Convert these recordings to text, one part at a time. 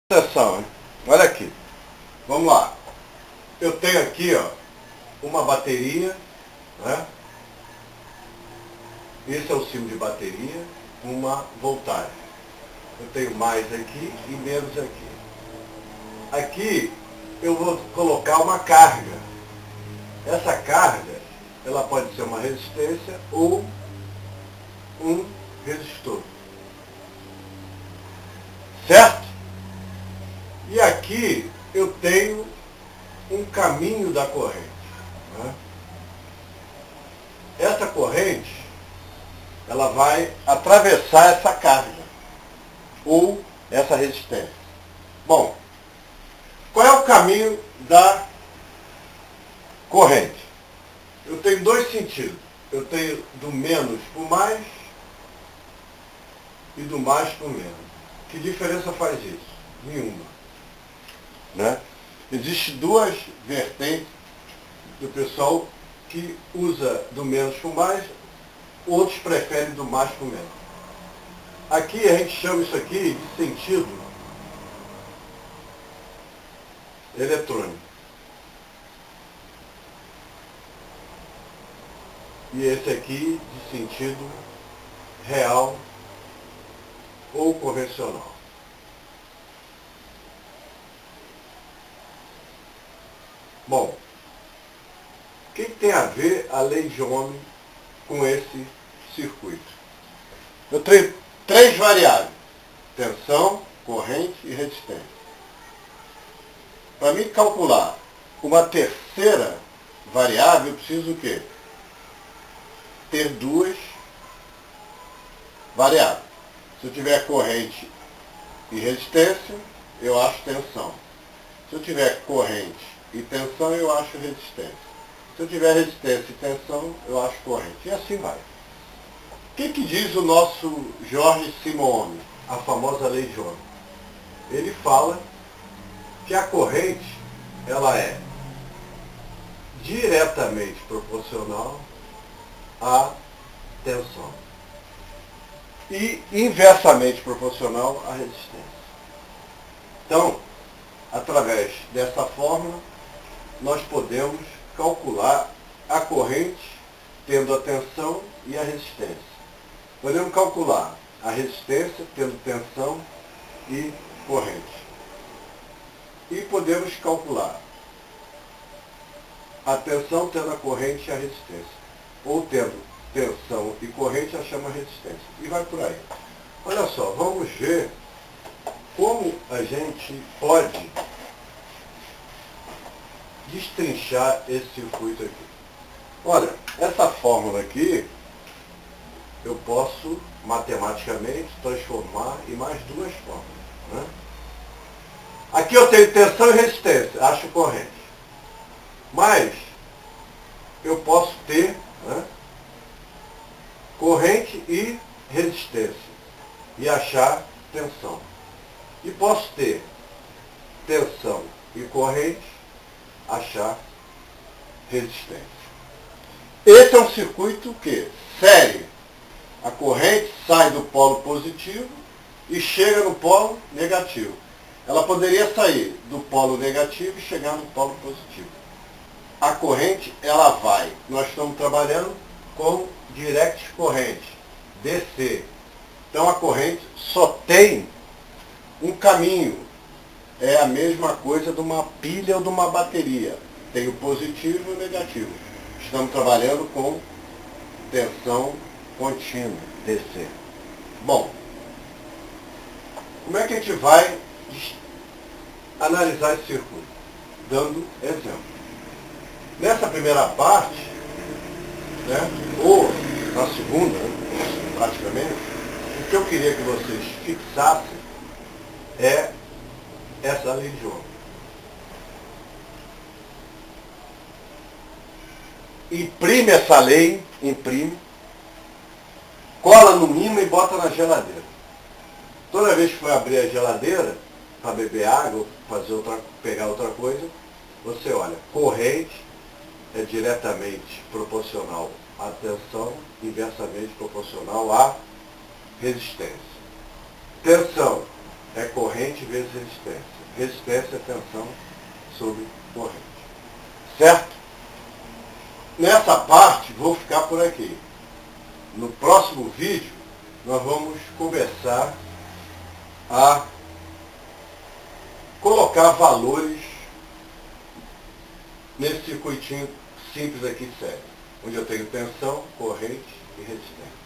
Atenção, hein? Olha aqui. Vamos lá. Eu tenho aqui, ó, uma bateria, né? Esse é o símbolo de bateria, uma voltagem. Eu tenho mais aqui e menos aqui. Aqui eu vou colocar uma carga. Essa carga, ela pode ser uma resistência ou um resistor. Certo? E aqui eu tenho um caminho da corrente. Né? Essa corrente, ela vai atravessar essa carga, ou essa resistência. Bom, qual é o caminho da corrente? Eu tenho dois sentidos. Eu tenho do menos para o mais e do mais para o menos. Que diferença faz isso? Nenhuma. Né? Existem duas vertentes do pessoal que usa do menos para o mais, outros preferem do mais para o menos. Aqui a gente chama isso aqui de sentido eletrônico. E esse aqui de sentido real ou convencional. Bom, o que tem a ver a lei de Ohm com esse circuito? Eu tenho três variáveis: tensão, corrente e resistência. Para mim calcular uma terceira variável, eu preciso o quê? Ter duas variáveis. Se eu tiver corrente e resistência, eu acho tensão. Se eu tiver corrente e tensão, eu acho resistência. Se eu tiver resistência e tensão, eu acho corrente. E assim vai. O que diz o nosso Jorge Simon, a famosa lei de Ohm? Ele fala que a corrente, ela é diretamente proporcional à tensão e inversamente proporcional à resistência. Então, através dessa fórmula, nós podemos calcular a corrente tendo a tensão e a resistência. Podemos calcular a resistência tendo tensão e corrente. E podemos calcular a tensão tendo a corrente e a resistência. Ou tendo tensão e corrente, a chama resistência. E vai por aí. Olha só, vamos ver como a gente pode destrinchar esse circuito aqui. Olha, essa fórmula aqui, eu posso matematicamente transformar em mais duas fórmulas. Né? Aqui eu tenho tensão e resistência, acho corrente. Mas eu posso ter, né, corrente e resistência e achar tensão. E posso ter tensão e corrente, achar resistência. Esse é um circuito que série. A corrente sai do polo positivo e chega no polo negativo. Ela poderia sair do polo negativo e chegar no polo positivo. A corrente, ela vai. Nós estamos trabalhando com direct corrente, DC. Então a corrente só tem um caminho. É a mesma coisa de uma pilha ou de uma bateria. Tem o positivo e o negativo. Estamos trabalhando com tensão contínua, DC. Bom, como é que a gente vai analisar esse circuito? Dando exemplo. Nessa primeira parte, né, ou na segunda, praticamente, o que eu queria que vocês fixassem é essa lei de Ohm. Imprime essa lei, imprime, cola no mimo e bota na geladeira. Toda vez que for abrir a geladeira, para beber água, pegar outra coisa, você olha, corrente é diretamente proporcional à tensão, inversamente proporcional à resistência. Tensão é corrente vezes resistência. Resistência é tensão sobre corrente. Certo? Nessa parte, vou ficar por aqui. No próximo vídeo, nós vamos começar a colocar valores nesse circuitinho simples aqui de série, onde eu tenho tensão, corrente e resistência.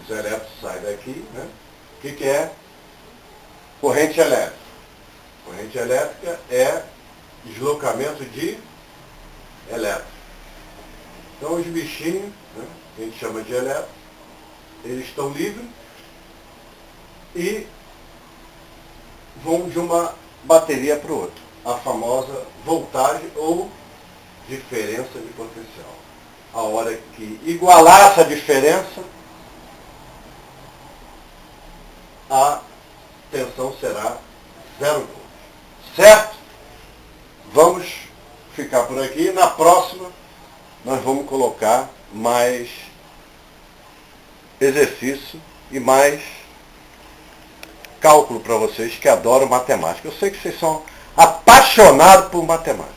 Os elétrons saem daqui, né? O que é corrente elétrica? Corrente elétrica é deslocamento de elétrons. Então os bichinhos, né, que a gente chama de elétrons, eles estão livres e vão de uma bateria para o outro. A famosa voltagem ou diferença de potencial. A hora que igualar essa diferença, a tensão será 0 volts. Certo? Vamos ficar por aqui. Na próxima, nós vamos colocar mais exercício e mais cálculo para vocês que adoram matemática. Eu sei que vocês são apaixonados por matemática.